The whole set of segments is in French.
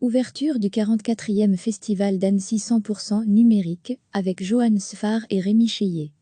Ouverture du 44e Festival d'Annecy 100% numérique, avec Johan Sfar et Rémi Cheillet.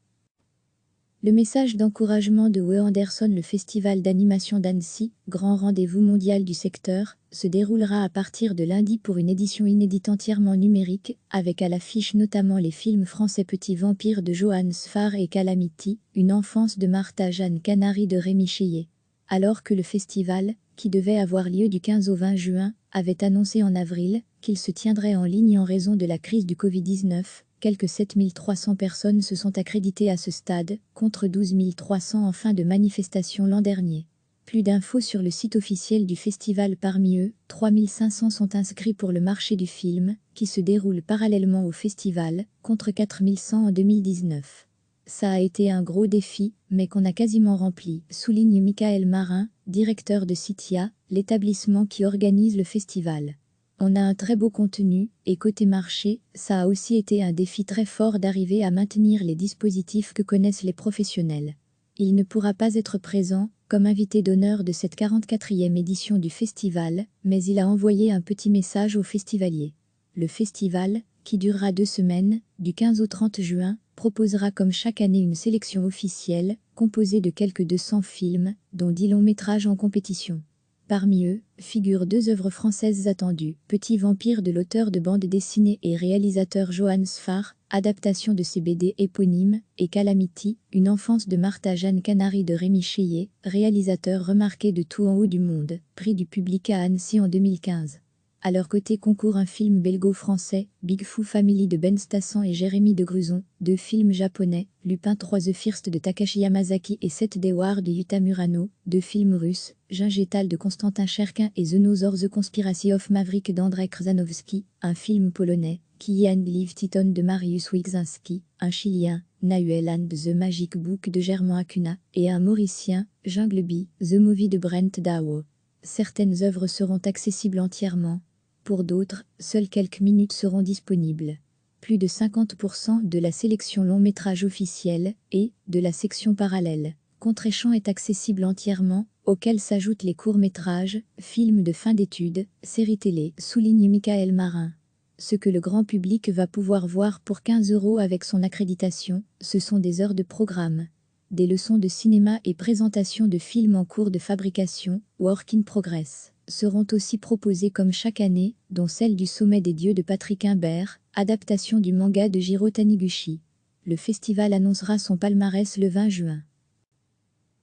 Le message d'encouragement de Wes Anderson. Le Festival d'animation d'Annecy, grand rendez-vous mondial du secteur, se déroulera à partir de lundi pour une édition inédite entièrement numérique, avec à l'affiche notamment les films français Petit Vampire de Johan Sfar et Calamity, Une enfance de Martha Jeanne Canary de Rémi Cheillet. Alors que le festival, qui devait avoir lieu du 15 au 20 juin, avait annoncé en avril qu'il se tiendrait en ligne en raison de la crise du Covid-19, quelques 7300 personnes se sont accréditées à ce stade, contre 12 300 en fin de manifestation l'an dernier. Plus d'infos sur le site officiel du festival. Parmi eux, 3500 sont inscrits pour le marché du film, qui se déroule parallèlement au festival, contre 4100 en 2019. Ça a été un gros défi, mais qu'on a quasiment rempli, souligne Michael Marin, directeur de Citia, l'établissement qui organise le festival. On a un très beau contenu, et côté marché, ça a aussi été un défi très fort d'arriver à maintenir les dispositifs que connaissent les professionnels. Il ne pourra pas être présent, comme invité d'honneur de cette 44e édition du festival, mais il a envoyé un petit message aux festivaliers. Le festival, qui durera 2 semaines, du 15 au 30 juin, proposera comme chaque année une sélection officielle, composée de quelques 200 films, dont 10 longs métrages en compétition. Parmi eux, figurent 2 œuvres françaises attendues, Petit Vampire de l'auteur de bande dessinée et réalisateur Johan Sfar, adaptation de ses BD éponymes, et Calamity, Une enfance de Martha Jeanne Canary de Rémi Cheillet, réalisateur remarqué de Tout en haut du monde, prix du public à Annecy en 2015. À leur côté concourt un film belgo-français, Big Foo Family de Ben Stasson et Jérémy de Gruson, 2 films japonais, Lupin III The First de Takashi Yamazaki et 7 Day War de Yuta Murano, 2 films russes, Gingétal de Constantin Cherkin et Dinosaur The Conspiracy of Maverick d'Andrzej Krzanowski, un film polonais, Key and Live Titan de Mariusz Wikzinski, un chilien, Nahuel and the Magic Book de Germain Acuna, et un mauricien, Jungle Bee, The Movie de Brent Dao. Certaines œuvres seront accessibles entièrement. Pour d'autres, seules quelques minutes seront disponibles. Plus de 50% de la sélection long métrage officielle et de la section parallèle. Contre-champ est accessible entièrement, auxquels s'ajoutent les courts-métrages, films de fin d'études, séries télé, souligne Michael Marin. Ce que le grand public va pouvoir voir pour 15 € avec son accréditation, ce sont des heures de programme. Des leçons de cinéma et présentations de films en cours de fabrication, work in progress, seront aussi proposées comme chaque année, dont celle du Sommet des dieux de Patrick Imbert, adaptation du manga de Jiro Taniguchi. Le festival annoncera son palmarès le 20 juin.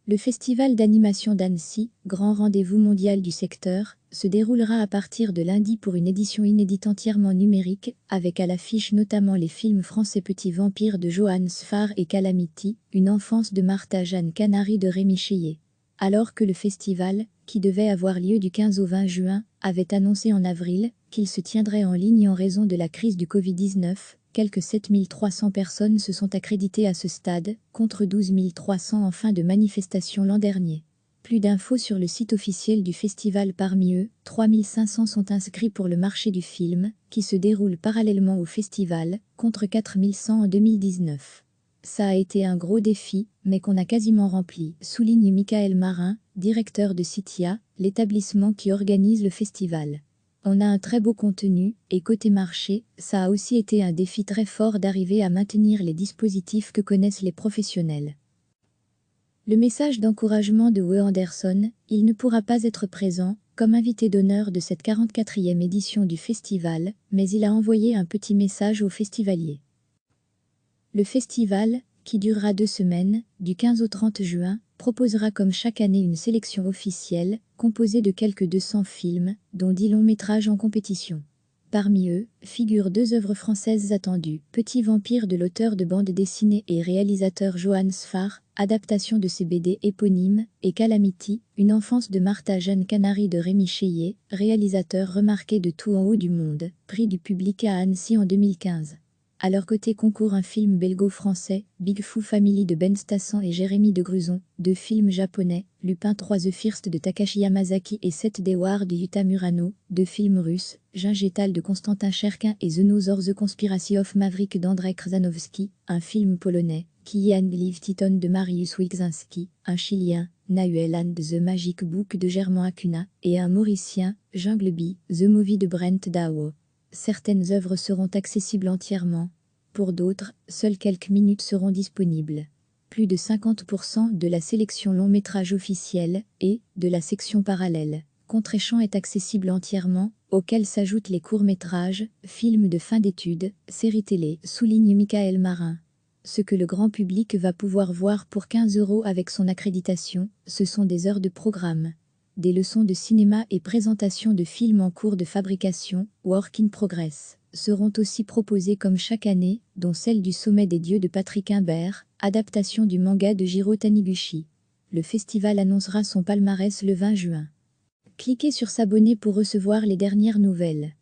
Le Festival d'animation d'Annecy, grand rendez-vous mondial du secteur, se déroulera à partir de lundi pour une édition inédite entièrement numérique, avec à l'affiche notamment les films français Petit Vampire de Johan Sfar et Calamity, Une enfance de Martha Jeanne Canary de Rémi Cheillet. Alors que le festival, qui devait avoir lieu du 15 au 20 juin, avait annoncé en avril qu'il se tiendrait en ligne en raison de la crise du Covid-19, quelques 7300 personnes se sont accréditées à ce stade, contre 12 300 en fin de manifestation l'an dernier. Plus d'infos sur le site officiel du festival. Parmi eux, 3500 sont inscrits pour le marché du film, qui se déroule parallèlement au festival, contre 4100 en 2019. Ça a été un gros défi, mais qu'on a quasiment rempli, souligne Michael Marin, directeur de Citia, l'établissement qui organise le festival. On a un très beau contenu, et côté marché, ça a aussi été un défi très fort d'arriver à maintenir les dispositifs que connaissent les professionnels. Le message d'encouragement de Wes Anderson, il ne pourra pas être présent, comme invité d'honneur de cette 44e édition du festival, mais il a envoyé un petit message aux festivaliers. Le festival, qui durera 2 semaines, du 15 au 30 juin, proposera comme chaque année une sélection officielle, composée de quelques 200 films, dont 10 longs métrages en compétition. Parmi eux, figurent 2 œuvres françaises attendues, Petit Vampire de l'auteur de bande dessinée et réalisateur Johan Sfar, adaptation de ses BD éponymes, et Calamity, Une enfance de Martha Jeanne Canary de Rémi Cheillet, réalisateur remarqué de Tout en haut du monde, prix du public à Annecy en 2015. À leur côté concourt un film belgo-français, Big Foo Family de Ben Stasson et Jérémy de Gruson, 2 films japonais, Lupin III The First de Takashi Yamazaki et 7 Day War de Yuta Murano, 2 films russes, Gingétal de Constantin Cherkin et Dinosaur The Conspiracy of Maverick d'Andrzej Krzanowski, un film polonais, Key and Live Titan de Mariusz Wikzinski, un chilien, Nahuel and the Magic Book de Germain Acuna, et un Mauricien, Jungle Bee, The Movie de Brent Dao. Certaines œuvres seront accessibles entièrement. Pour d'autres, seules quelques minutes seront disponibles. Plus de 50% de la sélection long métrage officielle et de la section parallèle Contre-champ est accessible entièrement, auxquels s'ajoutent les courts-métrages, films de fin d'études, séries télé, souligne Michael Marin. Ce que le grand public va pouvoir voir pour 15 € avec son accréditation, ce sont des heures de programme. Des leçons de cinéma et présentations de films en cours de fabrication, work in progress, seront aussi proposées comme chaque année, dont celle du Sommet des dieux de Patrick Imbert, adaptation du manga de Jiro Taniguchi. Le festival annoncera son palmarès le 20 juin. Cliquez sur s'abonner pour recevoir les dernières nouvelles.